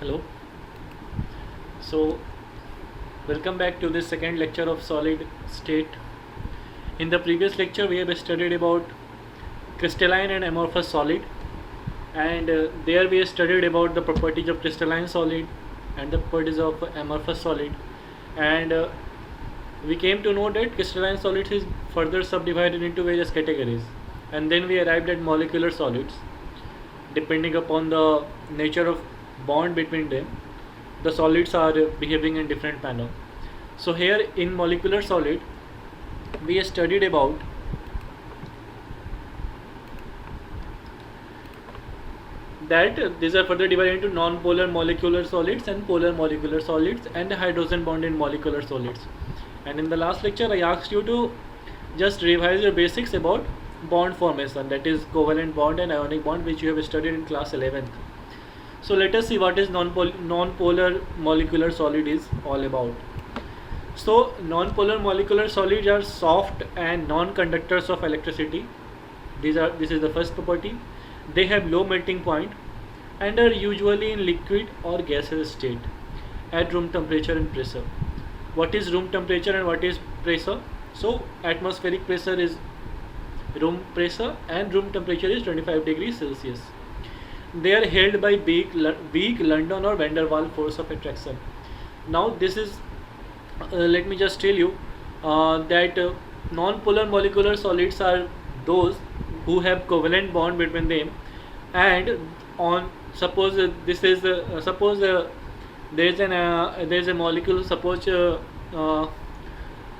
Hello. So, welcome back to this second lecture of solid state. In the previous lecture, we have studied about crystalline and amorphous solid, and there we studied about the properties of crystalline solid and the properties of amorphous solid, and we came to know that crystalline solids is further subdivided into various categories, and then we arrived at molecular solids. Depending upon the nature of bond between them, the solids are behaving in different manner. So here in molecular solid, we studied about that these are further divided into non-polar molecular solids and polar molecular solids and hydrogen bond in molecular solids. And in the last lecture, I asked you to just revise your basics about bond formation, that is covalent bond and ionic bond, which you have studied in class 11th. So let us see what is non-polar molecular solid is all about. So non-polar molecular solids are soft and non-conductors of electricity. This is the first property. They have low melting point and are usually in liquid or gaseous state at room temperature and pressure. What is room temperature and what is pressure? So atmospheric pressure is room pressure and room temperature is 25 degrees Celsius. They are held by weak London or van der Waals force of attraction. Now this is let me just tell you that non-polar molecular solids are those who have covalent bond between them, and on suppose this is suppose there is a molecule, suppose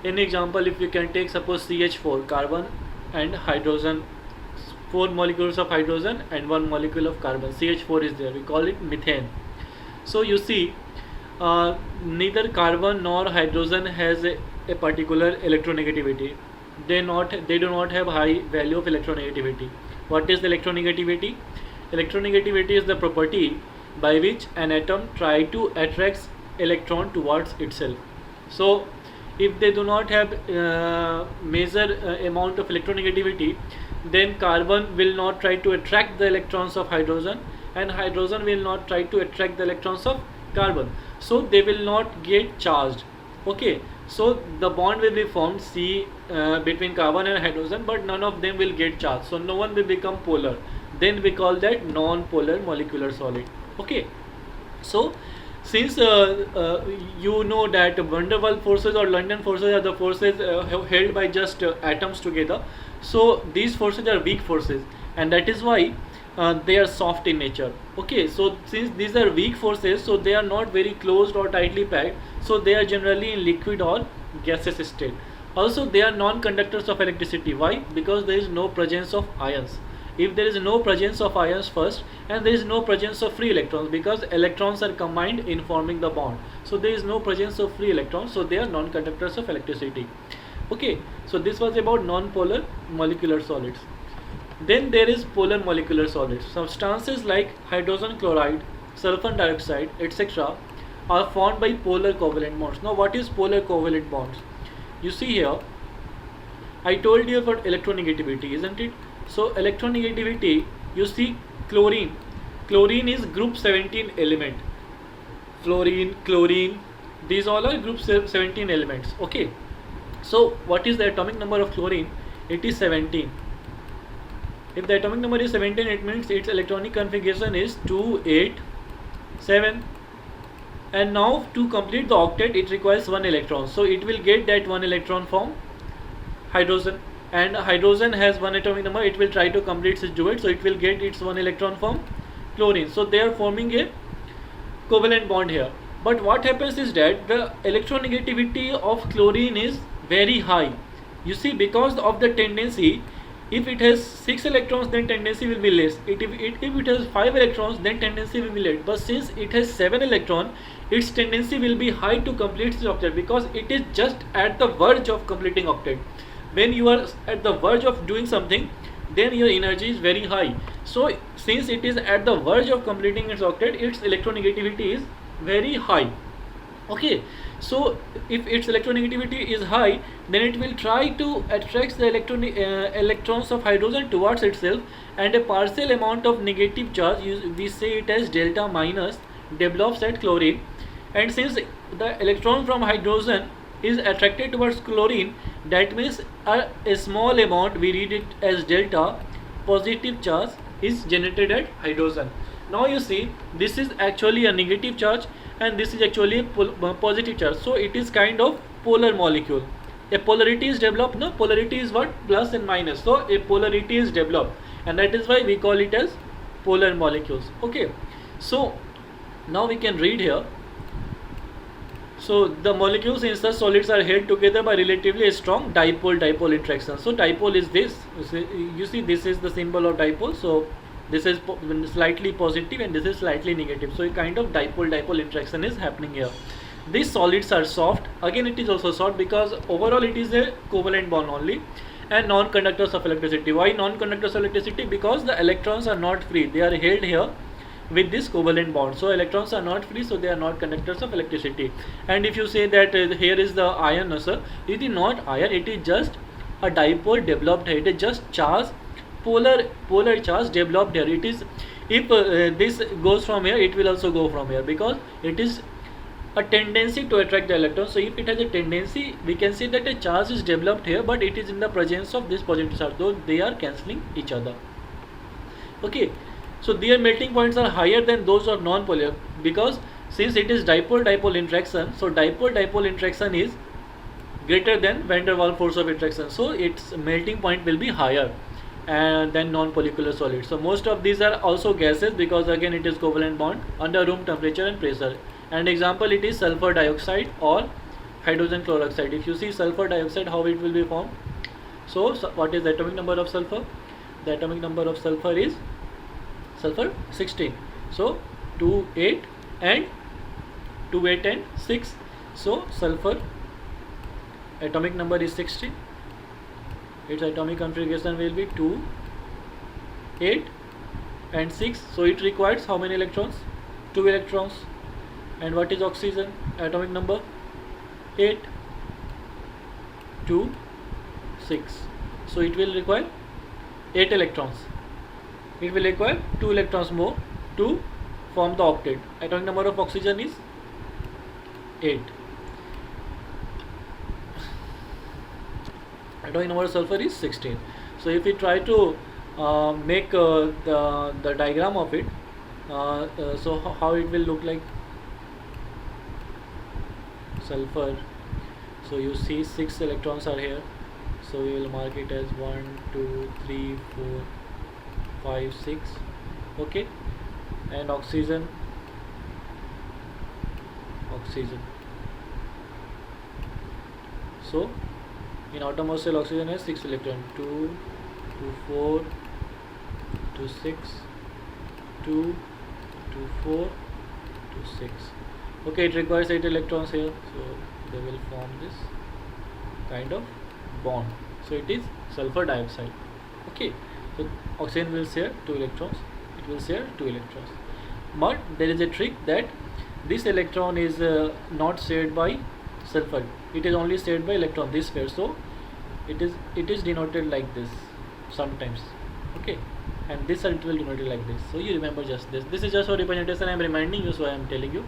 in example, if you can take suppose CH4 carbon and hydrogen, 4 molecules of hydrogen and 1 molecule of carbon, CH4 is there, we call it methane. So you see neither carbon nor hydrogen has a particular electronegativity. They do not have high value of electronegativity. What is the electronegativity? Electronegativity is the property by which an atom try to attract electron towards itself. So if they do not have major amount of electronegativity, then carbon will not try to attract the electrons of hydrogen and hydrogen will not try to attract the electrons of carbon, so they will not get charged. Okay, so the bond will be formed C between carbon and hydrogen, but none of them will get charged, so no one will become polar. Then we call that non-polar molecular solid. Okay, so since you know that van der Waals forces or London forces are the forces held by just atoms together, so these forces are weak forces, and that is why they are soft in nature. Okay, so since these are weak forces, so they are not very closed or tightly packed, so they are generally in liquid or gaseous state. Also they are non-conductors of electricity. Why? Because there is no presence of ions. If there is no presence of ions first, and there is no presence of free electrons, because electrons are combined in forming the bond, so there is no presence of free electrons, so they are non-conductors of electricity. Okay, so this was about non-polar molecular solids. Then there is polar molecular solids. Substances like hydrogen chloride, sulfur dioxide, etc. are formed by polar covalent bonds. Now what is polar covalent bonds? You see here, I told you about electronegativity, isn't it? So electronegativity, you see chlorine. Chlorine is group 17 element. Fluorine, chlorine, these all are group 17 elements. Okay. So what is the atomic number of chlorine? It is 17. If the atomic number is 17, it means its electronic configuration is 287. And now to complete the octet, it requires 1 electron. So it will get that 1 electron from hydrogen. And hydrogen has 1 atomic number, it will try to complete its duet, so it will get its 1 electron from chlorine. So they are forming a covalent bond here. But what happens is that the electronegativity of chlorine is very high. You see, because of the tendency, if it has 6 electrons, then tendency will be less. If it has 5 electrons, then tendency will be less. But since it has 7 electrons, its tendency will be high to complete the octet, because it is just at the verge of completing octet. When you are at the verge of doing something, then your energy is very high. So since it is at the verge of completing its octet, its electronegativity is very high. Okay, so if its electronegativity is high, then it will try to attract the electrons of hydrogen towards itself, and a partial amount of negative charge, we say it as delta minus, develops at chlorine, and since the electron from hydrogen is attracted towards chlorine, that means a small amount, we read it as delta, positive charge is generated at hydrogen. Now you see, this is actually a negative charge and this is actually a positive charge, so it is kind of polar molecule. A polarity is developed. No, polarity is what? Plus and minus. So a polarity is developed, and that is why we call it as polar molecules. Okay, so now we can read here. So the molecules in such solids are held together by relatively strong dipole-dipole interaction. So dipole is this. You see, this is the symbol of dipole. So this is slightly positive and this is slightly negative. So a kind of dipole-dipole interaction is happening here. These solids are soft. Again, it is also soft because overall it is a covalent bond only, and non-conductors of electricity. Why non-conductors of electricity? Because the electrons are not free. They are held here with this covalent bond. So electrons are not free, so they are not conductors of electricity. And if you say that here is the ion, no sir, it is not ion. It is just a dipole developed here. It is just charge, polar charge developed here. It is, if this goes from here, it will also go from here, because it is a tendency to attract the electron. So if it has a tendency, we can say that a charge is developed here, but it is in the presence of this positive charge, though they are cancelling each other. Okay, so their melting points are higher than those of non-polar, because since it is dipole-dipole interaction, so dipole-dipole interaction is greater than van der Waals force of attraction, so its melting point will be higher than non-polycular solids. So most of these are also gases, because again it is covalent bond under room temperature and pressure. And example, it is sulfur dioxide or hydrogen chloroxide. If you see sulfur dioxide, how it will be formed? So what is the atomic number of sulfur? The atomic number of sulfur is sulfur 16. So 2, 8 and 2, 8 and 6. So sulfur atomic number is 16. Its atomic configuration will be 2, 8 and 6. So it requires how many electrons? 2 electrons. And what is oxygen? Atomic number 8, 2, 6. So it will require 8 electrons. It will require 2 electrons more to form the octet. Atomic number of oxygen is 8. Atomic number of sulfur is 16. So if we try to make the diagram of it, so how it will look like? Sulfur, so you see 6 electrons are here, so we will mark it as 1, 2, 3, 4, 5, 6. Okay, and oxygen, so in outermost cell oxygen has 6 electrons, 2, 2, 4, 2, 6, 2, 2, 4, 2, 6. Okay, it requires 8 electrons here, so they will form this kind of bond. So it is sulfur dioxide. Okay, so oxygen will share 2 electrons, it will share 2 electrons. But there is a trick that this electron is not shared by sulfur, it is only shared by electron, this pair. So it is denoted like this sometimes. Okay, and this it will denote like this. So you remember just this. This is just for representation. I am reminding you, so I am telling you.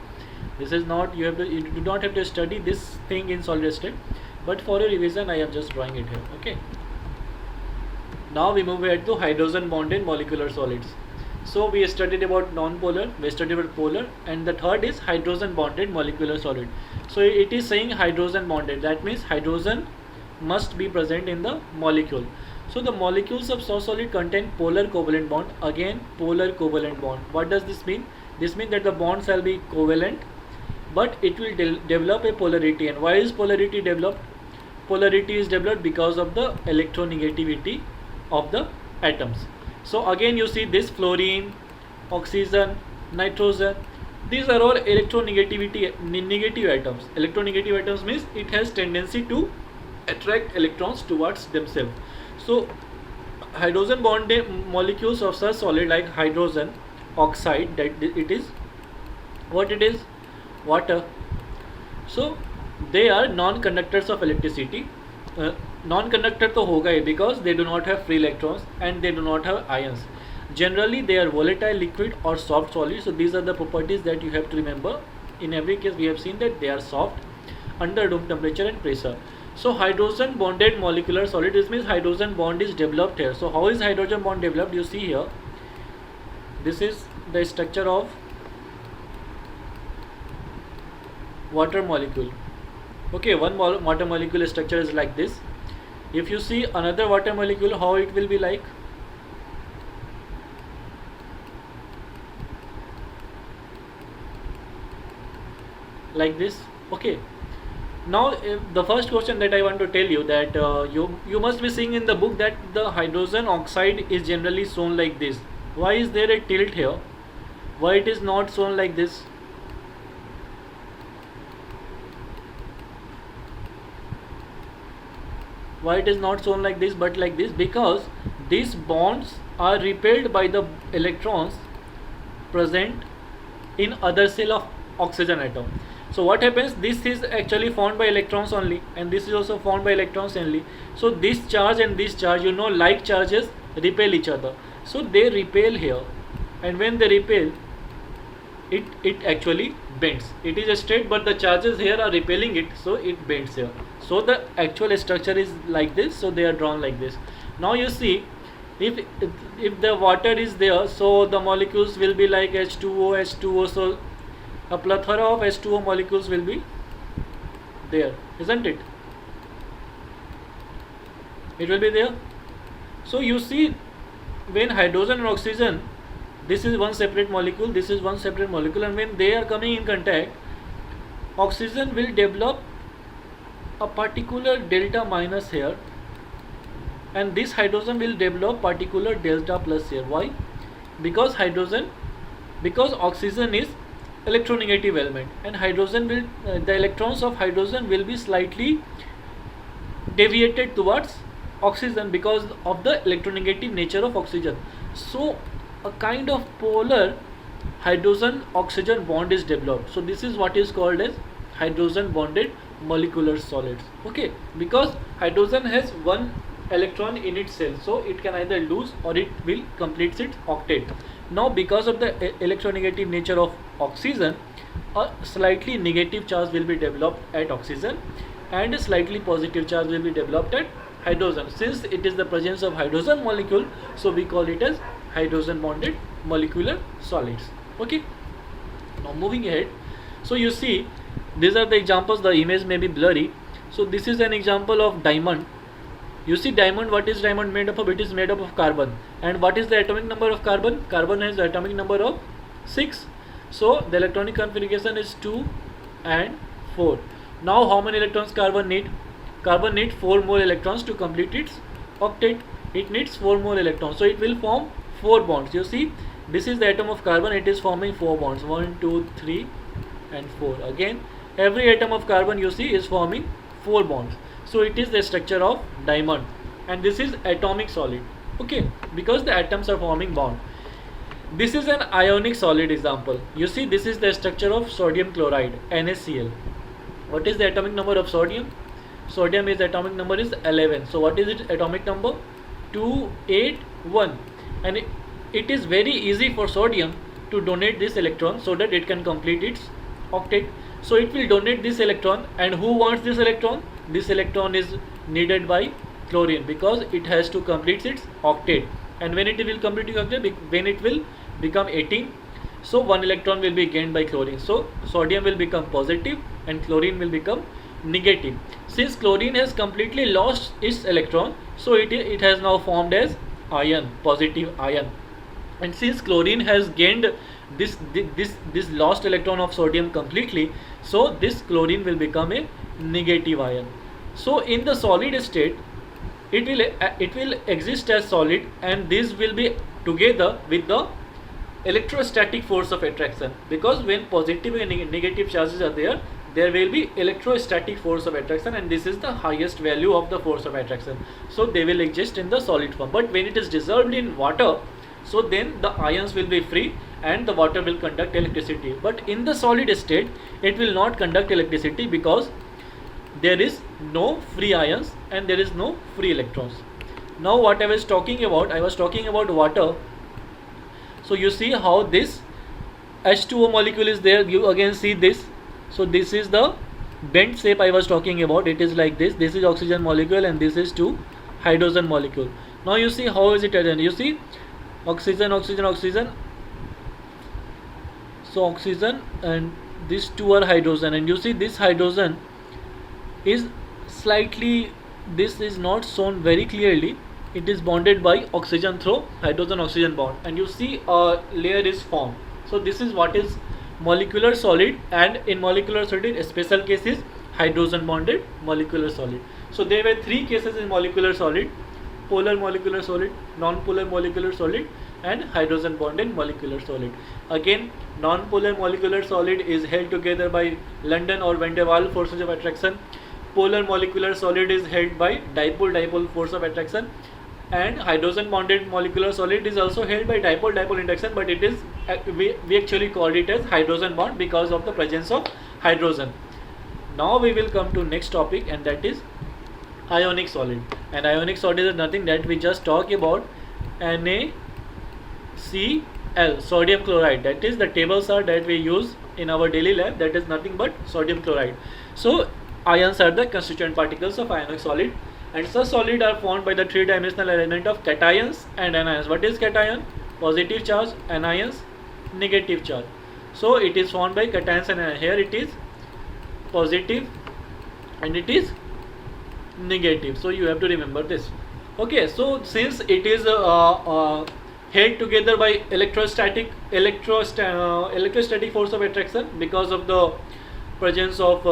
This is not, you do not have to study this thing in solid state, but for your revision I am just drawing it here. Okay, now we move ahead to hydrogen bonded molecular solids. So we studied about non-polar, we studied about polar, and the third is hydrogen bonded molecular solid. So it is saying hydrogen bonded, that means hydrogen must be present in the molecule. So the molecules of such solid contain polar covalent bond. Again, polar covalent bond. What does this mean? This means that the bond shall be covalent, but it will develop a polarity. And why is polarity developed? Polarity is developed because of the electronegativity of the atoms. So again you see this fluorine, oxygen, nitrogen, these are all negative atoms. Electronegative atoms means it has tendency to attract electrons towards themselves. So hydrogen bonded molecules of such solid like hydrogen oxide, that it is what it is, water. So they are non-conductors of electricity. Non-conductor तो होगा ही because they do not have free electrons and they do not have ions. Generally they are volatile, liquid or soft solid. So these are the properties that you have to remember. In every case we have seen that they are soft under room temperature and pressure. So hydrogen bonded molecular solid, this means hydrogen bond is developed here. So how is hydrogen bond developed? You see here, this is the structure of water molecule. Okay, one water molecule structure is like this. If you see another water molecule, how it will be like? Like this. Okay, now the first question that I want to tell you that you must be seeing in the book that the hydrogen oxide is generally shown like this. Why is there a tilt here? Why it is not shown like this? Why it is not shown like this but like this? Because these bonds are repelled by the electrons present in other cell of oxygen atom. So what happens, this is actually formed by electrons only, and this is also formed by electrons only. So this charge and this charge, you know, like charges repel each other, so they repel here, and when they repel, it actually bends. It is straight but the charges here are repelling it, so it bends here. So the actual structure is like this, so they are drawn like this. Now you see, if the water is there, so the molecules will be like H2O, H2O, so a plethora of H2O molecules will be there, isn't it? It will be there. So you see, when hydrogen and oxygen, this is one separate molecule, this is one separate molecule, and when they are coming in contact, oxygen will develop a particular delta minus here, and this hydrogen will develop particular delta plus here. Why? Because oxygen is electronegative element, and hydrogen will the electrons of hydrogen will be slightly deviated towards oxygen because of the electronegative nature of oxygen. So a kind of polar hydrogen oxygen bond is developed. So this is what is called as hydrogen bonded molecular solids. Okay, because hydrogen has one electron in its cell, so it can either lose or it will complete its octet. Now because of the electronegative nature of oxygen, a slightly negative charge will be developed at oxygen and a slightly positive charge will be developed at hydrogen. Since it is the presence of hydrogen molecule, so we call it as hydrogen bonded molecular solids. Okay, now moving ahead, so you see, these are the examples. The image may be blurry. So this is an example of diamond. You see diamond, what is diamond made up of? It is made up of carbon. And what is the atomic number of carbon? Carbon has the atomic number of 6. So the electronic configuration is 2 and 4. Now how many electrons carbon need? Carbon needs 4 more electrons to complete its octet. It needs 4 more electrons. So it will form 4 bonds. You see, this is the atom of carbon. It is forming 4 bonds. 1, 2, 3 and 4. Again, every atom of carbon you see is forming 4 bonds. So it is the structure of diamond, and this is atomic solid. Okay, because the atoms are forming bond. This is an ionic solid example. You see, this is the structure of sodium chloride, NaCl. What is the atomic number of sodium? Sodium is atomic number is 11. So what is its atomic number? 281. And it is very easy for sodium to donate this electron so that it can complete its octet. So it will donate this electron, and who wants this electron? This electron is needed by chlorine because it has to complete its octet. And when it will complete its octet, when it will become 18, so 1 electron will be gained by chlorine. So sodium will become positive and chlorine will become negative. Since chlorine has completely lost its electron, so it has now formed as ion, positive ion. And since chlorine has gained this lost electron of sodium completely, so this chlorine will become a negative ion. So in the solid state, it will exist as solid, and this will be together with the electrostatic force of attraction, because when positive and negative charges are there will be electrostatic force of attraction, and this is the highest value of the force of attraction. So they will exist in the solid form. But when it is dissolved in water, so then the ions will be free and the water will conduct electricity. But in the solid state, it will not conduct electricity because there is no free ions and there is no free electrons. Now what I was talking about water. So you see how this H2O molecule is there. You again see this. So this is the bent shape I was talking about. It is like this. This is oxygen molecule and this is 2 hydrogen molecule. Now you see how is it arranged. You see oxygen, oxygen, oxygen. So oxygen and these 2 are hydrogen, and you see this hydrogen is slightly, this is not shown very clearly. It is bonded by oxygen through hydrogen oxygen bond, and you see a layer is formed. So this is what is molecular solid, and in molecular solid a special case is hydrogen bonded molecular solid. So there were 3 cases in molecular solid: polar molecular solid, non-polar molecular solid, and hydrogen bonded molecular solid. Again, non-polar molecular solid is held together by London or van der Waals forces of attraction. Polar molecular solid is held by dipole-dipole force of attraction, and hydrogen bonded molecular solid is also held by dipole-dipole interaction, but it is we actually called it as hydrogen bond because of the presence of hydrogen. Now we will come to next topic, and that is ionic solid. And ionic solid is nothing that we just talk about NaCl, sodium chloride. That is the tables are that we use in our daily life. That is nothing but sodium chloride. So ions are the constituent particles of ionic solid, and such solid are formed by the 3-dimensional arrangement of cations and anions. What is cation? Positive charge. Anions, negative charge. So it is formed by cations and anions. Here it is positive and it is negative. So you have to remember this. Okay, so since it is held together by electrostatic force of attraction because of the presence of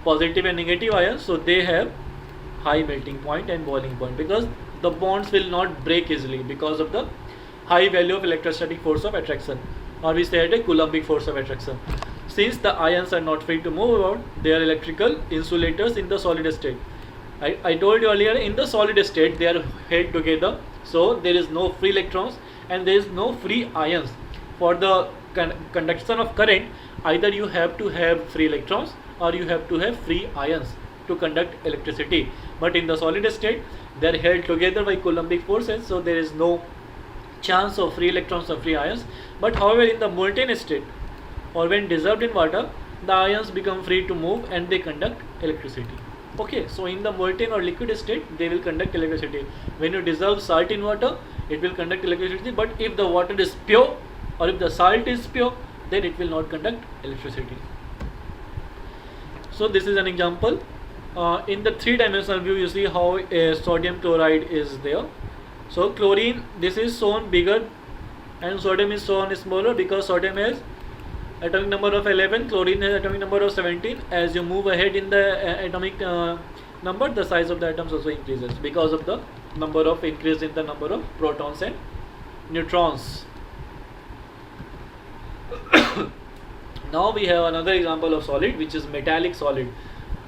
positive and negative ions, so they have high melting point and boiling point, because the bonds will not break easily because of the high value of electrostatic force of attraction, or we say it a Coulombic force of attraction. Since the ions are not free to move about, they are electrical insulators in the solid state. I told you earlier, in the solid state they are held together, so there is no free electrons and there is no free ions. For the conduction of current, either you have to have free electrons or you have to have free ions to conduct electricity. But in the solid state they are held together by Coulombic forces, so there is no chance of free electrons or free ions. But however, in the molten state or when dissolved in water, the ions become free to move and they conduct electricity. Okay, so in the molten or liquid state they will conduct electricity. When you dissolve salt in water, it will conduct electricity, but if the water is pure or if the salt is pure, then it will not conduct electricity. So this is an example. In the 3-dimensional view, you see how a sodium chloride is there. So chlorine, this is shown bigger and sodium is shown smaller because sodium has atomic number of 11, chlorine has atomic number of 17. As you move ahead in the atomic number, the size of the atoms also increases because of the number of increase in the number of protons and neutrons. Now we have another example of solid, which is metallic solid.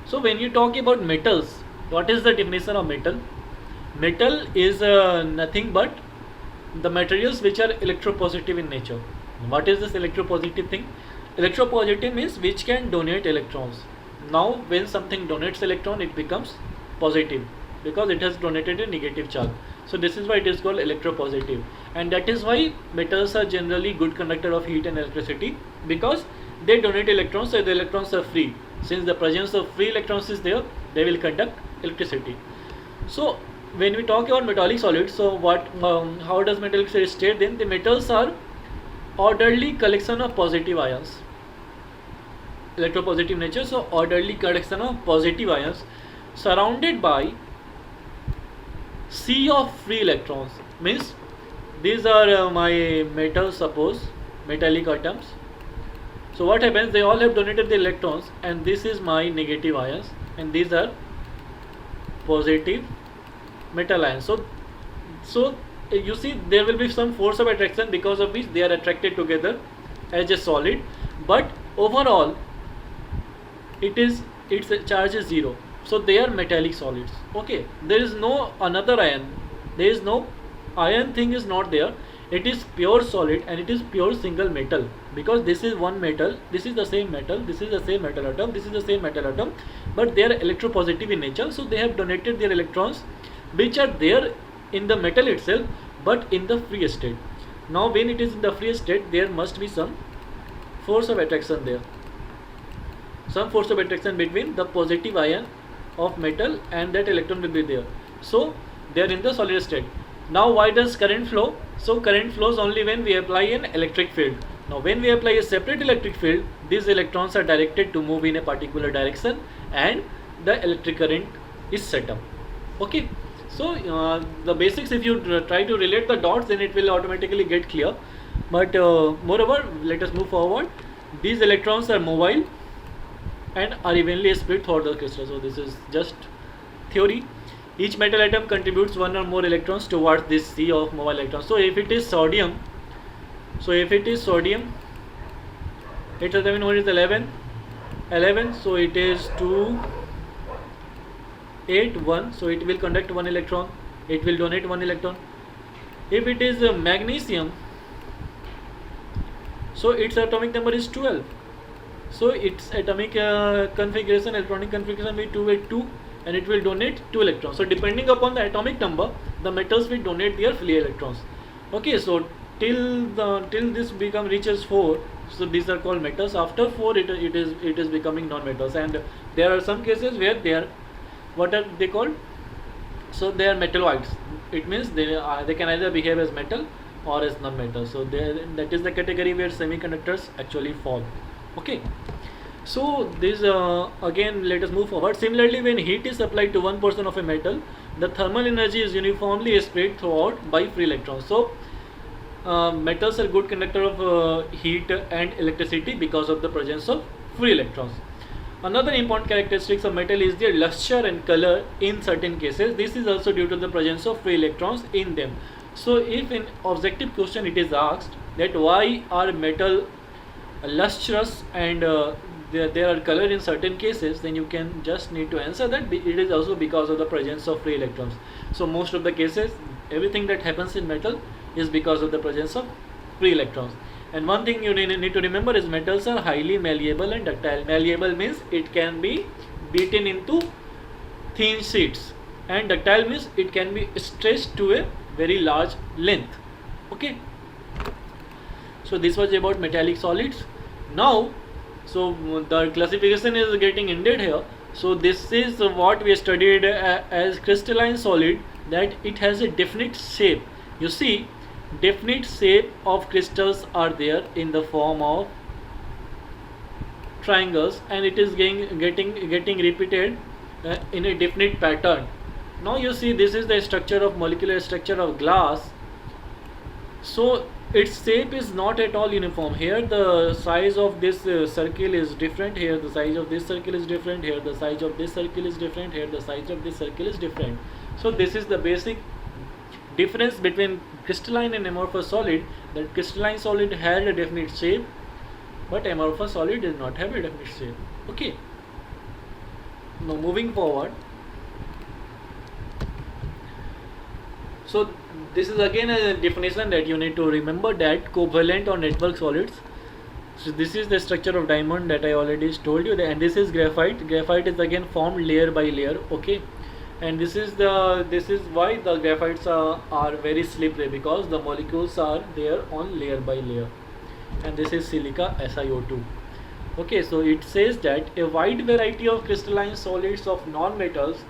So when you talk about metals, what is the definition of metal? Metal is nothing but the materials which are electropositive in nature. What is this electropositive thing? Electropositive means which can donate electrons. Now when something donates electron, it becomes positive because it has donated a negative charge. So this is why it is called electropositive, and that is why metals are generally good conductor of heat and electricity, because they donate electrons, so the electrons are free. Since the presence of free electrons is there, they will conduct electricity. So when we talk about metallic solids, so how does metallic solid state? Then the metals are orderly collection of positive ions, electropositive nature. So orderly collection of positive ions surrounded by sea of free electrons. Means these are my metals, suppose metallic atoms. So what happens, they all have donated the electrons, and this is my negative ions, and these are positive metal ions. So you see there will be some force of attraction because of which they are attracted together as a solid, but overall its charge is 0. So they are metallic solids. Okay, there is no another ion, there is no ion thing is not there. It is pure solid and it is pure single metal, because this is one metal, this is the same metal, this is the same metal atom, this is the same metal atom, but they are electropositive in nature. So they have donated their electrons which are there in the metal itself but in the free state. Now when it is in the free state, there must be some force of attraction there, some force of attraction between the positive ion of metal and that electron will be there. So they are in the solid state. Now why does current flow? So current flows only when we apply an electric field. Now when we apply a separate electric field, these electrons are directed to move in a particular direction and the electric current is set up. Okay, so the basics, if you try to relate the dots, then it will automatically get clear. But moreover, let us move forward. These electrons are mobile and are evenly spread throughout the crystal. So this is just theory. Each metal atom contributes one or more electrons towards this sea of mobile electrons. So if it is sodium, its atomic number is 11, so it is 2, 8, 1, so it will conduct one electron, it will donate one electron. If it is magnesium, so its atomic number is 12, so its atomic configuration, electronic configuration will be 282, and it will donate 2 electrons. So depending upon the atomic number, the metals will donate their free electrons. Okay, so till this reaches 4, so these are called metals. After 4, it is becoming non-metals, and there are some cases where they are, what are they called? So they are metalloids. It means they can either behave as metal or as non-metal. So that is the category where semiconductors actually fall. Okay, so this again, let us move forward. Similarly, when heat is applied to one portion of a metal, the thermal energy is uniformly spread throughout by free electrons. So metals are good conductor of heat and electricity because of the presence of free electrons. Another important characteristics of metal is their luster and color in certain cases. This is also due to the presence of free electrons in them. So if in objective question it is asked that why are metal lustrous and there are color in certain cases, then you can just need to answer that it is also because of the presence of free electrons. So most of the cases, everything that happens in metal is because of the presence of free electrons. And one thing you need to remember is metals are highly malleable and ductile. Malleable means it can be beaten into thin sheets, and ductile means it can be stretched to a very large length. Okay, so this was about metallic solids. Now, so the classification is getting ended here. So this is what we studied as crystalline solid, that it has a definite shape. You see, definite shape of crystals are there in the form of triangles, and it is getting repeated in a definite pattern. Now you see, this is the structure of molecular structure of glass. So its shape is not at all uniform. Here the size of this circle is different, here the size of this circle is different, here the size of this circle is different, here the size of this circle is different. So this is the basic difference between crystalline and amorphous solid, that crystalline solid had a definite shape, but amorphous solid does not have a definite shape. Okay, now moving forward. So this is again a definition that you need to remember, that covalent or network solids. So this is the structure of diamond that I already told you, and this is graphite. Graphite is again formed layer by layer. Okay, and this is why the graphites are very slippery, because the molecules are there on layer by layer. And this is silica, SiO2. Okay, so it says that a wide variety of crystalline solids of non-metals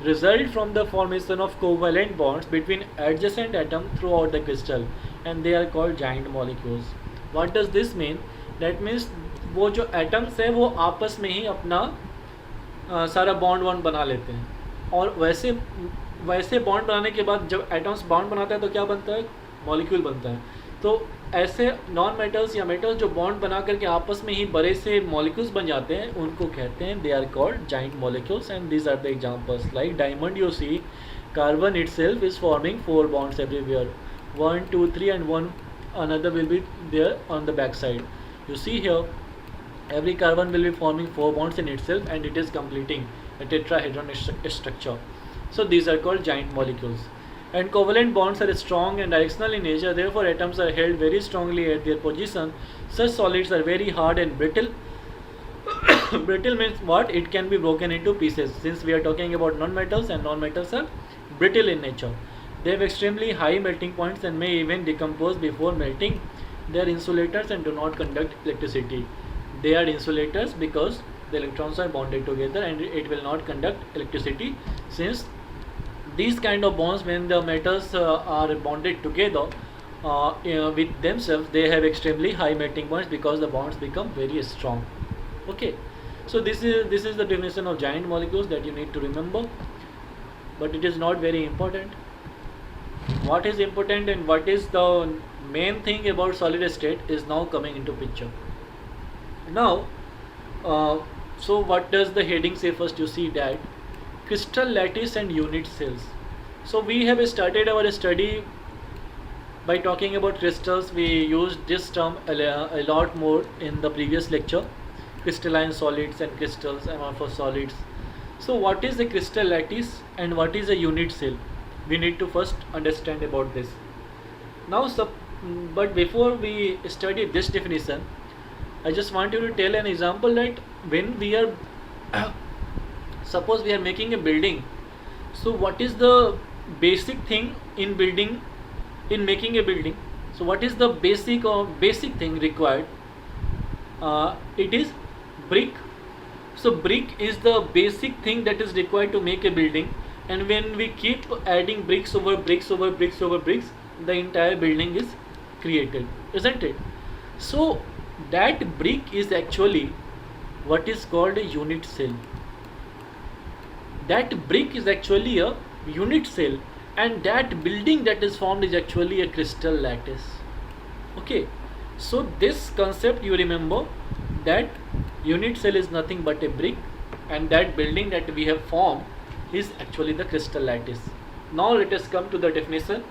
result from the formation of covalent bonds between adjacent atoms throughout the crystal, and they are called giant molecules. What does this mean? That means वो जो atoms है वो आपस में ही अपना सारा bond बना लेते हैं, और वैसे बॉन्ड बनाने के बाद जब एटम्स बॉन्ड बनाता है तो क्या बनता है? मॉलिक्यूल बनता है. तो ऐसे नॉन मेटल्स या मेटल्स जो बॉन्ड बना करके आपस में ही बड़े से मॉलिक्यूल्स बन जाते हैं, उनको कहते हैं, they are called giant molecules. And these are the examples. Like diamond, you see carbon itself is forming 4 bonds everywhere, 1 2 3, and one another will be there on the back side. You see here, every carbon will be forming 4 bonds in itself, and it is completing a tetrahedron structure. So these are called giant molecules. And covalent bonds are strong and directional in nature, therefore atoms are held very strongly at their position. Such solids are very hard and brittle. Brittle means what? It can be broken into pieces. Since we are talking about non-metals, and non-metals are brittle in nature. They have extremely high melting points and may even decompose before melting. They are insulators and do not conduct electricity. They are insulators because the electrons are bonded together and it will not conduct electricity, since these kind of bonds, when the metals are bonded together with themselves, they have extremely high melting points because the bonds become very strong. Okay, so this is the definition of giant molecules that you need to remember, but it is not very important. What is important and what is the main thing about solid state is now coming into picture. Now, so what does the heading say? First you see that crystal lattice and unit cells. So we have started our study by talking about crystals. We used this term a lot more in the previous lecture: crystalline solids and crystals, amorphous solids. So what is a crystal lattice and what is a unit cell? We need to first understand about this. Now, but before we study this definition, I just want you to tell an example that when we are suppose we are making a building. So what is the basic thing in building, in making a building? So what is the basic thing required? It is brick. So brick is the basic thing that is required to make a building, and when we keep adding bricks over bricks over bricks over bricks, the entire building is created, isn't it? So that brick is actually what is called a unit cell. That brick is actually a unit cell, and that building that is formed is actually a crystal lattice. Okay, so this concept you remember, that unit cell is nothing but a brick, and that building that we have formed is actually the crystal lattice. Now let us come to the definition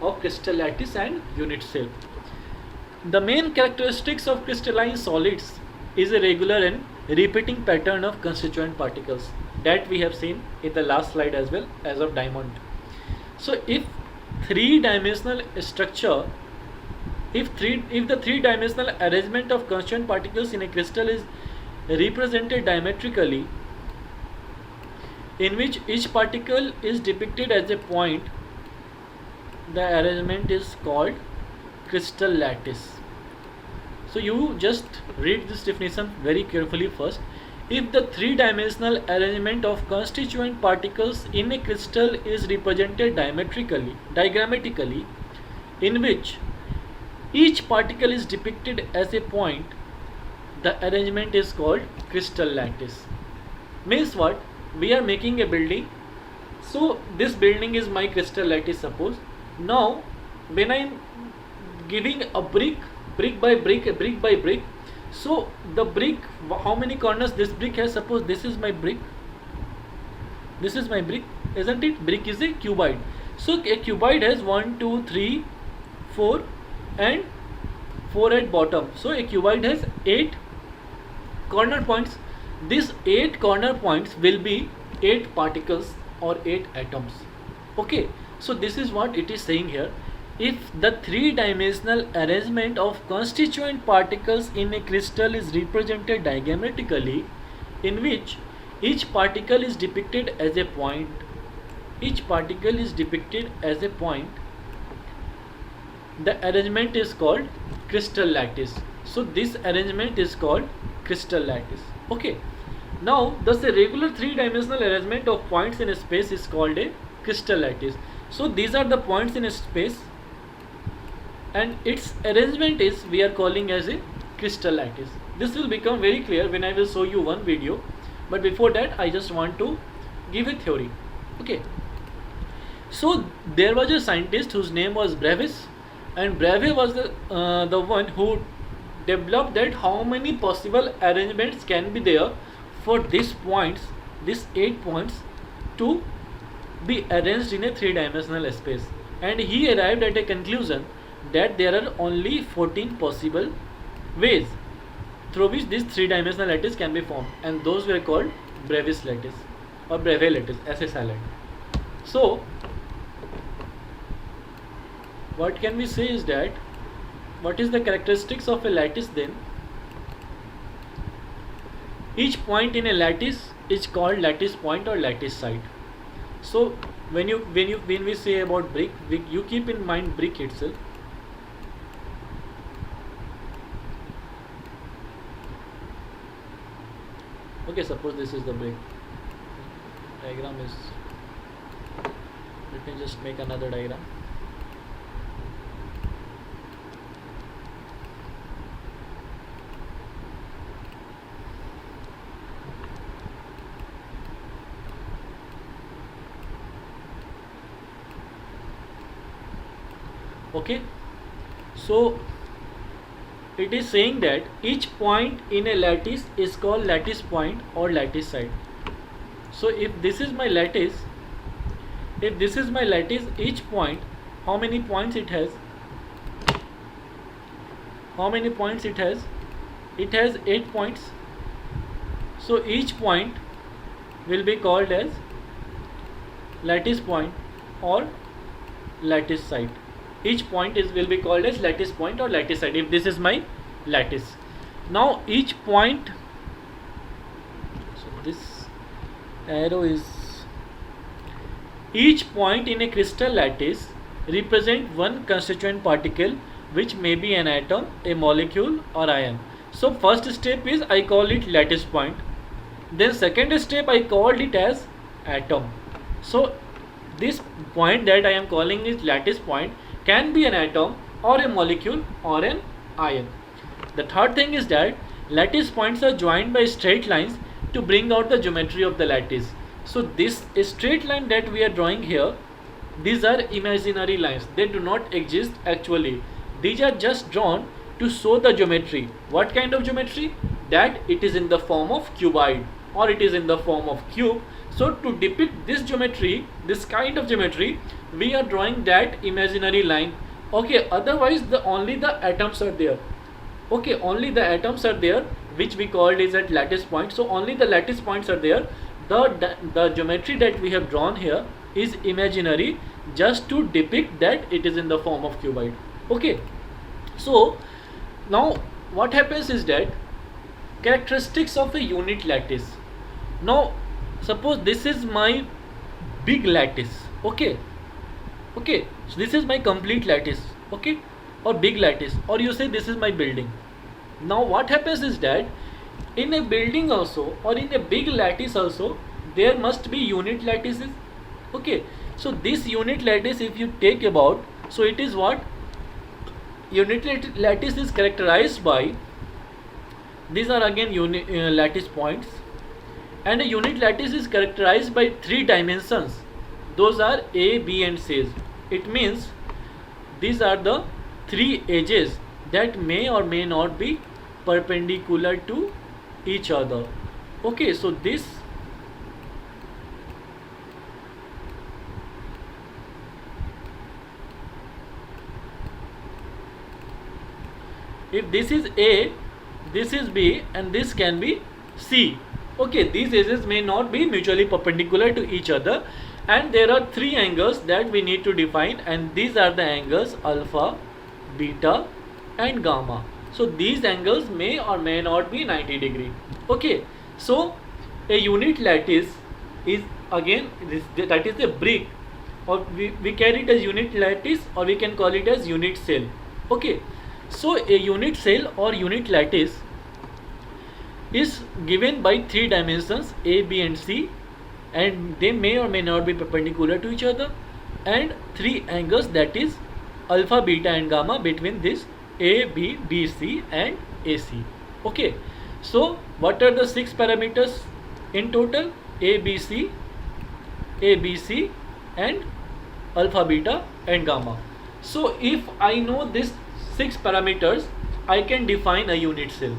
of crystal lattice and unit cell. The main characteristics of crystalline solids is a regular and repeating pattern of constituent particles that we have seen in the last slide as well as of diamond. So if three-dimensional structure, if the three-dimensional arrangement of constituent particles in a crystal is represented diametrically, in which each particle is depicted as a point, the arrangement is called crystal lattice. So you just read this definition very carefully first. If the three-dimensional arrangement of constituent particles in a crystal is represented diagrammatically, in which each particle is depicted as a point, the arrangement is called crystal lattice. Means what? We are making a building. So this building is my crystal lattice, suppose. Now when I am giving a brick by brick, so the brick, how many corners this brick has? Suppose this is my brick, isn't it? Brick is a cuboid. So a cuboid has 1, 2, 3, 4 and 4 at bottom. So a cuboid has 8 corner points. These 8 corner points will be 8 particles or 8 atoms. Okay, so this is what it is saying here. If the three-dimensional arrangement of constituent particles in a crystal is represented diagrammatically, in which each particle is depicted as a point, the arrangement is called crystal lattice. So this arrangement is called crystal lattice. Okay, now thus a regular three-dimensional arrangement of points in a space is called a crystal lattice. So these are the points in a space, and its arrangement is we are calling as a crystal lattice. This will become very clear when I will show you one video, but before that I just want to give a theory. Okay, so there was a scientist whose name was Bravais, and Bravais was the one who developed that how many possible arrangements can be there for these 8 points to be arranged in a three-dimensional space, and he arrived at a conclusion that there are only 14 possible ways through which this three-dimensional lattice can be formed, and those were called Bravais lattice or Bravais lattice as a silent. So what can we say is that what is the characteristics of a lattice then? Each point in a lattice is called lattice point or lattice site. So when we say about brick, you keep in mind brick itself. Okay, suppose this is the brick. Diagram is, let me just make another diagram. Okay, so it is saying that each point in a lattice is called lattice point or lattice side. So if this is my lattice, each point, how many points it has? It has 8 points. So each point will be called as lattice point or lattice side. Each point will be called as lattice point or lattice side if this is my lattice. Now each point, so this arrow is, each point in a crystal lattice represent one constituent particle, which may be an atom, a molecule or ion. So first step is I call it lattice point. Then second step I called it as atom. So this point that I am calling is lattice point can be an atom or a molecule or an ion. The third thing is that lattice points are joined by straight lines to bring out the geometry of the lattice. So this straight line that we are drawing here, these are imaginary lines. They do not exist actually. These are just drawn to show the geometry. What kind of geometry? That it is in the form of cuboid or it is in the form of cube. So to depict this geometry, this kind of geometry, we are drawing that imaginary line. Okay, otherwise only the atoms are there. Okay, only the atoms are there, which we called is at lattice point. So only the lattice points are there. The geometry that we have drawn here is imaginary, just to depict that it is in the form of cuboid. Okay, so now what happens is that characteristics of a unit lattice. Now suppose this is my big lattice. Okay, so this is my complete lattice. Okay, or big lattice, or you say this is my building. Now what happens is that in a building also, or in a big lattice also, there must be unit lattices. Okay, so this unit lattice, if you take about, so it is what? Unit lattice is characterized by, these are again lattice points, and a unit lattice is characterized by 3 dimensions. Those are A, B and C. It means these are the 3 edges that may or may not be perpendicular to each other. Okay, so this, if this is A, this is B and this can be C. Okay, these edges may not be mutually perpendicular to each other, and there are 3 angles that we need to define, and these are the angles alpha, beta and gamma. So these angles may or may not be 90 degree. Okay, so a unit lattice is again that is a brick, or we carry it as unit lattice, or we can call it as unit cell. Okay, so a unit cell or unit lattice is given by 3 dimensions A, B and C, and they may or may not be perpendicular to each other, and 3 angles, that is alpha, beta and gamma, between this A, B, B, C and AC. Okay, so what are the 6 parameters in total? A, B, C and alpha, beta and gamma. So if I know these 6 parameters, I can define a unit cell.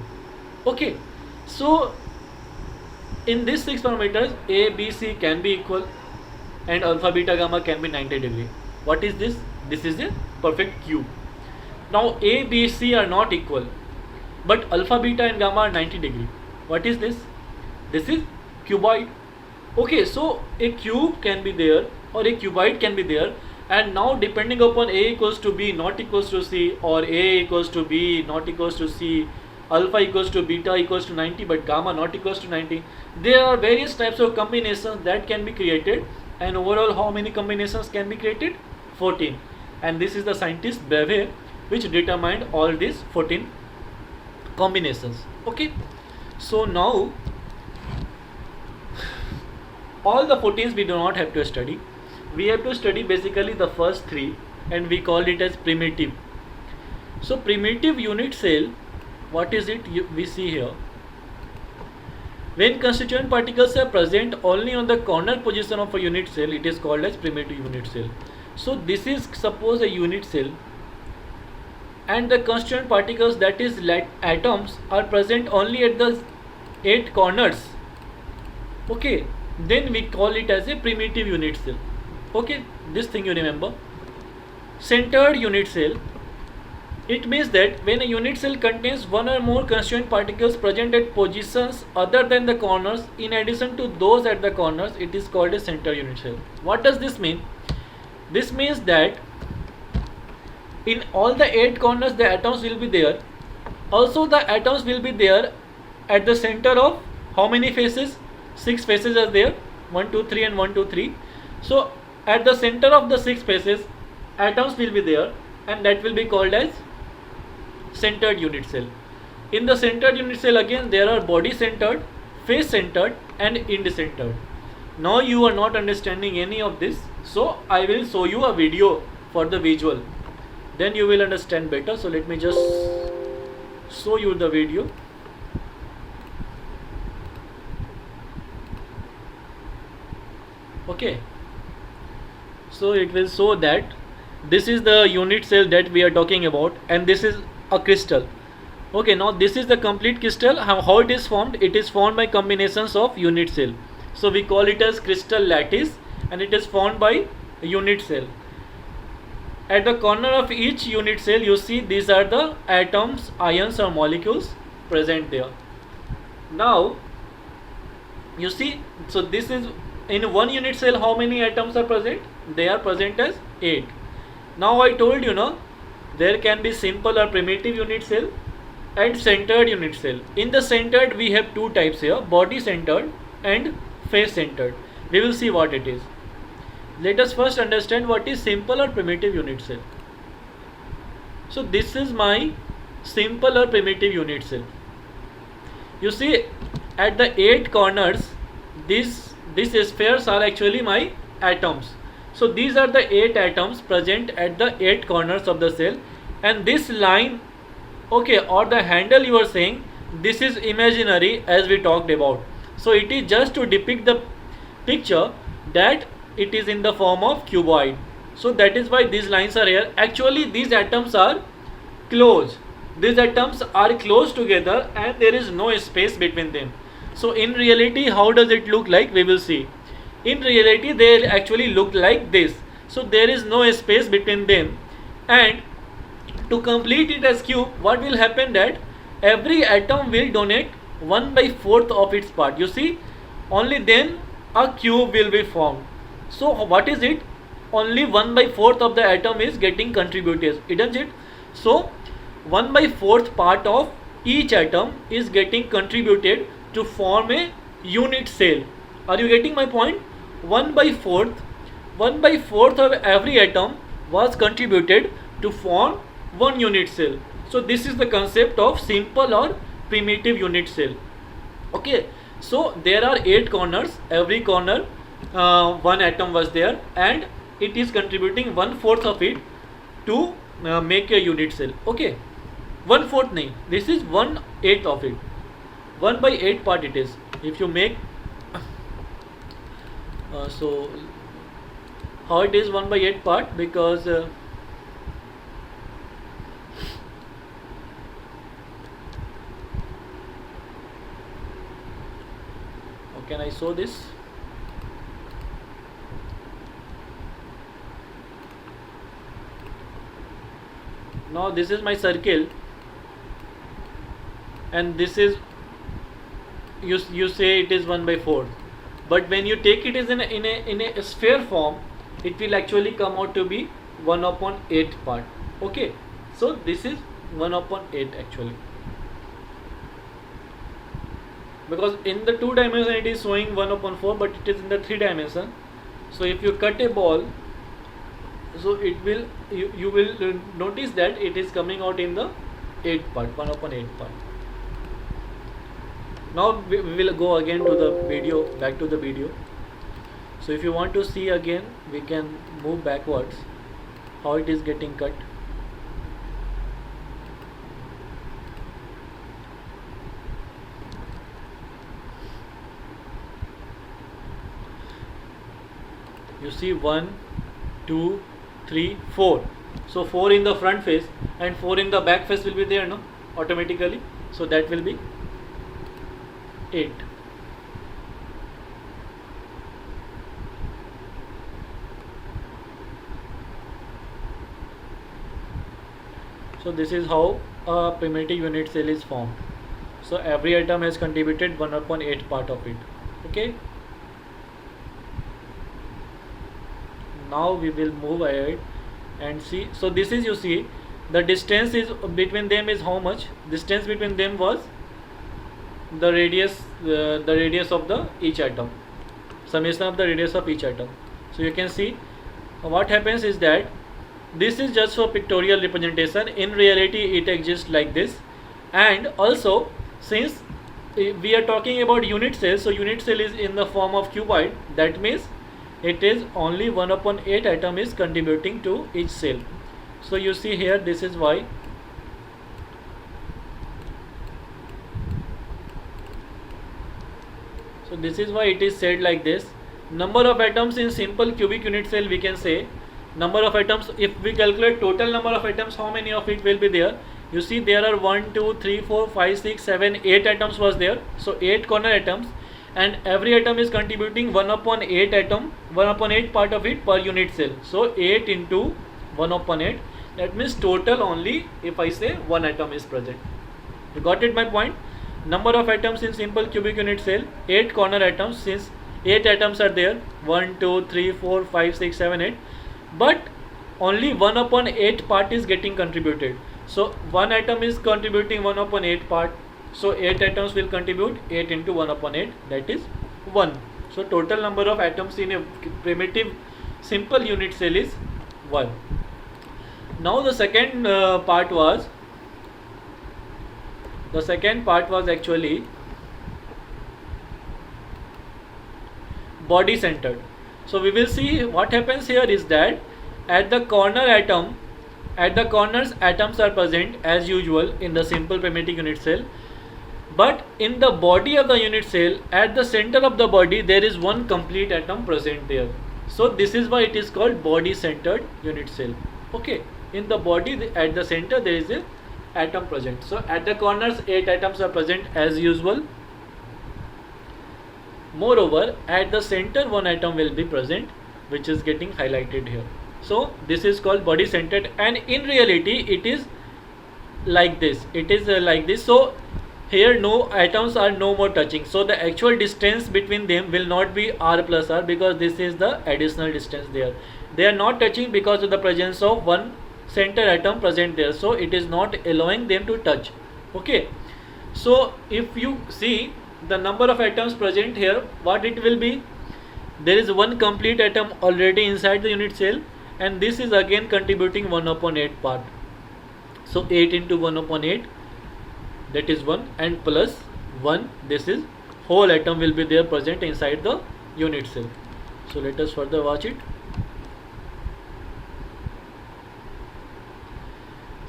Okay, so in these 6 parameters, A, B, C can be equal and alpha, beta, gamma can be 90 degree. What is this? This is a perfect cube. Now A, B, C are not equal, but alpha, beta and gamma are 90 degree. What is this? This is cuboid. Okay, so a cube can be there or a cuboid can be there, and now depending upon A equals to B not equals to C, or A equals to B not equals to C, alpha equals to beta equals to 90 but gamma not equals to 90, there are various types of combinations that can be created and overall how many combinations can be created? 14. And this is the scientist Bravais which determined all these 14 combinations. Okay, so now all the 14s we do not have to study. We have to study basically the first 3, and we call it as primitive. So primitive unit cell, what is it? We see here, when constituent particles are present only on the corner position of a unit cell, it is called as primitive unit cell. So this is suppose a unit cell, and the constituent particles, that is like atoms, are present only at the 8 corners. Okay, then we call it as a primitive unit cell. Okay, this thing you remember. Centered unit cell, it means that when a unit cell contains one or more constituent particles present at positions other than the corners in addition to those at the corners, it is called a centered unit cell. What does this mean? This means that in all the 8 corners the atoms will be there. Also the atoms will be there at the center of how many faces? 6 faces are there, 1 2 3 and 1 2 3. So at the center of the 6 faces atoms will be there, and that will be called as centered unit cell. In the centered unit cell again there are body centered, face centered and end centered. Now you are not understanding any of this, so I will show you a video for the visual, then you will understand better. So let me just show you the video. Okay, so it will show that this is the unit cell that we are talking about, and this is a crystal. Okay, now this is the complete crystal. How it is formed? It is formed by combinations of unit cell. So we call it as crystal lattice, and it is formed by unit cell. At the corner of each unit cell you see these are the atoms, ions or molecules present there. Now you see, so this is in one unit cell how many atoms are present? They are present as 8. Now I told you, no, there can be simple or primitive unit cell and centered unit cell. In the centered we have 2 types here, body centered and face centered. We will see what it is. Let us first understand what is simple or primitive unit cell. So this is my simple or primitive unit cell. You see at the 8 corners these spheres are actually my atoms. So these are the 8 atoms present at the 8 corners of the cell, and this line, okay, or the handle you are saying, this is imaginary as we talked about. So it is just to depict the picture that it is in the form of cuboid. So that is why these lines are here. Actually these atoms are close. These atoms are close together and there is no space between them. So in reality how does it look like? We will see. In reality they actually look like this. So there is no space between them, and to complete it as cube, what will happen that every atom will donate 1/4 of its part. You see, only then a cube will be formed. So what is it? Only 1/4 of the atom is getting contributed, isn't it? So 1/4 part of each atom is getting contributed to form a unit cell. Are you getting my point? 1/4 of every atom was contributed to form one unit cell. So this is the concept of simple or primitive unit cell. Okay, so there are 8 corners, every corner one atom was there, and it is contributing 1/4 of it to make a unit cell. Okay, 1/4 nahi, this is 1/8 of it. 1/8 part it is. If you make so how it is 1/8 part? Because how can I show this? Now this is my circle, and this is, you say it is 1/4, but when you take it as in a sphere form, it will actually come out to be 1/8 part. Okay, so this is 1/8 actually, because in the 2 dimension it is showing 1/4, but it is in the 3 dimension, So if you cut a ball, so it will, you will notice that it is coming out in the 8 part, 1 upon 8 part. Now we will go again to the video, back to the video. So if you want to see again, we can move backwards how it is getting cut. You see 1, 2, 3, 4. So 4 in the front face and 4 in the back face will be there, no? Automatically. So that will be 8. So this is how a primitive unit cell is formed. So every atom has contributed 1 upon 8 part of it. Okay. Now we will move ahead and see. So this is, you see, the distance is between them is how much? Distance between them was the radius of the each atom, summation of the radius of each atom. So you can see what happens is that this is just for pictorial representation. In reality it exists like this. And also, since we are talking about unit cell, so unit cell is in the form of cuboid. That means it is only 1 upon 8 atom is contributing to each cell. So you see here, this is why it is said like this. Number of atoms in simple cubic unit cell, we can say number of atoms, if we calculate total number of atoms, how many of it will be there? You see there are 1, 2, 3, 4, 5, 6, 7, 8 atoms was there. So 8 corner atoms, and every atom is contributing 1 upon 8 atom, 1 upon 8 part of it per unit cell. So 8 into 1 upon 8, that means total only, if I say 1 atom is present. You got it my point? Number of atoms in simple cubic unit cell, 8 corner atoms, since 8 atoms are there, 1, 2, 3, 4, 5, 6, 7, 8, but only 1 upon 8 part is getting contributed. So 1 atom is contributing 1 upon 8 part. So 8 atoms will contribute 8 into 1 upon 8, that is 1. So total number of atoms in a primitive simple unit cell is 1. Now the second part was actually body centered. So we will see what happens here is that at the corners atoms are present as usual in the simple primitive unit cell. But in the body of the unit cell, at the center of the body, there is one complete atom present there. So this is why it is called body centered unit cell. Okay, in the body, at the center there is a atom present. So at the corners 8 atoms are present as usual. Moreover, at the center 1 atom will be present, which is getting highlighted here. So this is called body centered, and in reality it is like this. So here no atoms are no more touching. So the actual distance between them will not be r plus r, because this is the additional distance there. They are not touching because of the presence of one center atom present there. So it is not allowing them to touch. Okay. So if you see the number of atoms present here, what it will be? There is one complete atom already inside the unit cell, and this is again contributing 1 upon 8 part. So 8 into 1 upon 8, that is 1, and plus 1, this is whole atom will be there present inside the unit cell. So let us further watch it.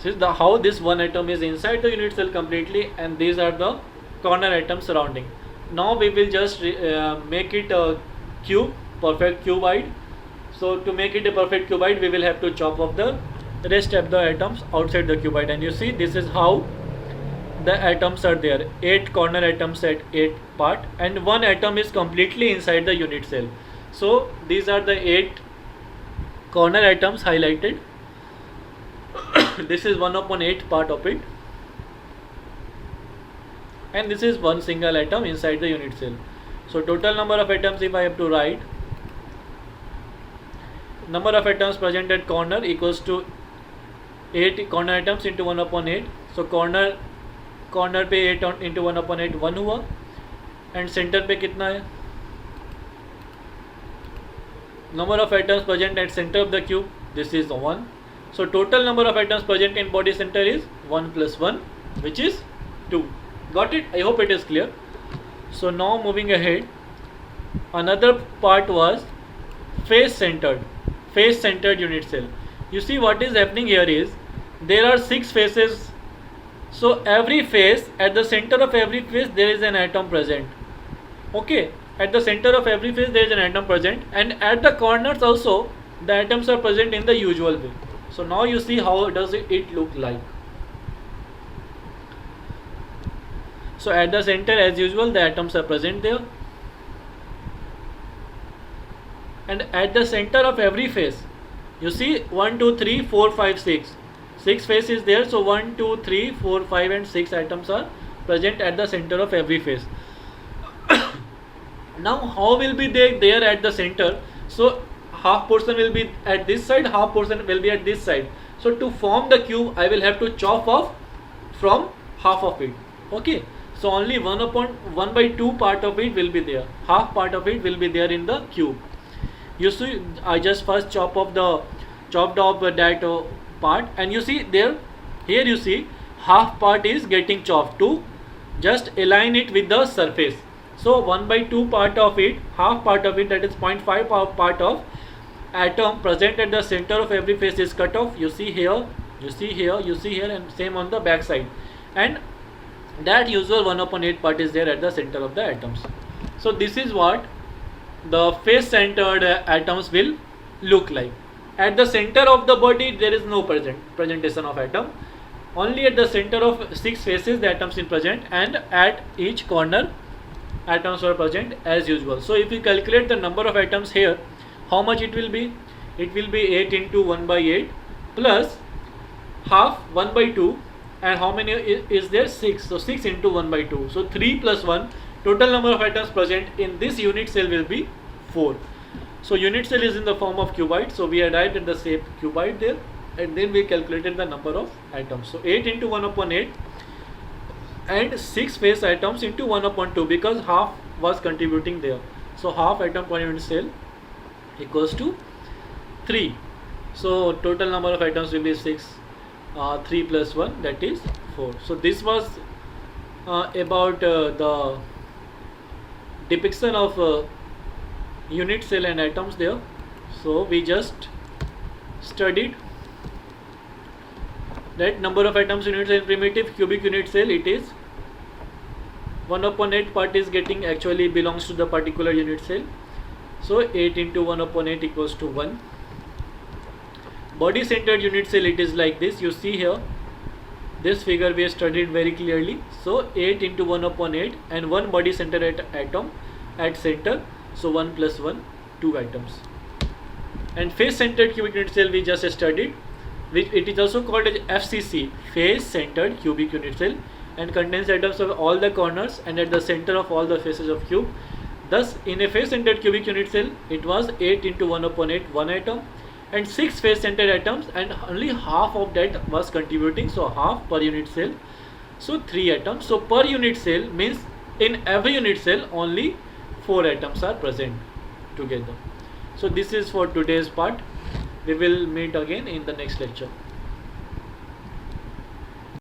This is how this one atom is inside the unit cell completely, and these are the corner atoms surrounding. Now we will just make it a cube, perfect cuboid. So to make it a perfect cuboid, we will have to chop off the rest of the atoms outside the cuboid, and you see this is how the atoms are there. 8 corner atoms at 8 part, and 1 atom is completely inside the unit cell. So these are the 8 corner atoms highlighted. This is 1 upon 8 part of it, and this is one single atom inside the unit cell. So total number of atoms, if I have to write, number of atoms present at corner equals to 8 corner atoms into 1 upon 8. So corner पे 8 into 1 upon 8 1 हुआ, and center पे कितना है? number of atoms present at center of the cube, this is 1. So total number of atoms present in body center is 1 plus 1, which is 2. Got it? I hope it is clear. So now moving ahead, another part was face centered unit cell. You see what is happening here is there are 6 faces. So every face, at the center of every face there is an atom present. Okay, at the center of every face there is an atom present, and at the corners also the atoms are present in the usual way. So now you see how does it look like. So at the center, as usual, the atoms are present there, and at the center of every face, you see 1 2 3 4 5 6 6 faces there. So 1 2 3 4 5 and 6 atoms are present at the center of every face. Now how will be they there at the center? So half portion will be at this side, half portion will be at this side. So to form the cube, I will have to chop off from half of it. Okay, so only 1/2 part of it will be there, half part of it will be there in the cube. You see, I just first chopped off that part, and you see there, here you see half part is getting chopped to just align it with the surface. So 1/2 part of it, half part of it, that is 0.5 part of atom present at the center of every face is cut off. You see here, you see here, you see here, and same on the back side. And that usual 1/8 part is there at the center of the atoms. So this is what the face centered atoms will look like. At the center of the body there is no presentation of atom. Only at the center of 6 faces the atoms is present, and at each corner atoms are present as usual. So if you calculate the number of atoms here, how much it will be? It will be 8 into 1/8 plus half 1/2, and how many is there? 6. So 6 into 1/2. So 3 plus 1. Total number of atoms present in this unit cell will be 4. So unit cell is in the form of cuboid. So we arrived at the shape cuboid there, and then we calculated the number of atoms. So 8 into 1/8 and 6 face atoms into 1/2, because half was contributing there. So half atom per unit cell equals to 3. So total number of atoms will be 6. 3 plus 1, that is 4. So this was about the depiction of unit cell and atoms there. So we just studied that number of atoms in unit cell in primitive cubic unit cell. It is 1/8 part is getting actually belongs to the particular unit cell. So 8 into 1/8 equals to 1. Body centered unit cell, it is like this. You see here, this figure we have studied very clearly. So 8 into 1/8 and 1 body centered atom at center. So 1 plus 1, 2 atoms. And face centered cubic unit cell we just studied, which it is also called as FCC, face centered cubic unit cell, and contains atoms of all the corners and at the center of all the faces of cube. Thus in a face centered cubic unit cell, it was 8 into 1/8, 1 atom, and 6 face centered atoms, and only half of that was contributing. So half per unit cell, so 3 atoms. So per unit cell means in every unit cell only 4 atoms are present together. So this is for today's part. We will meet again in the next lecture.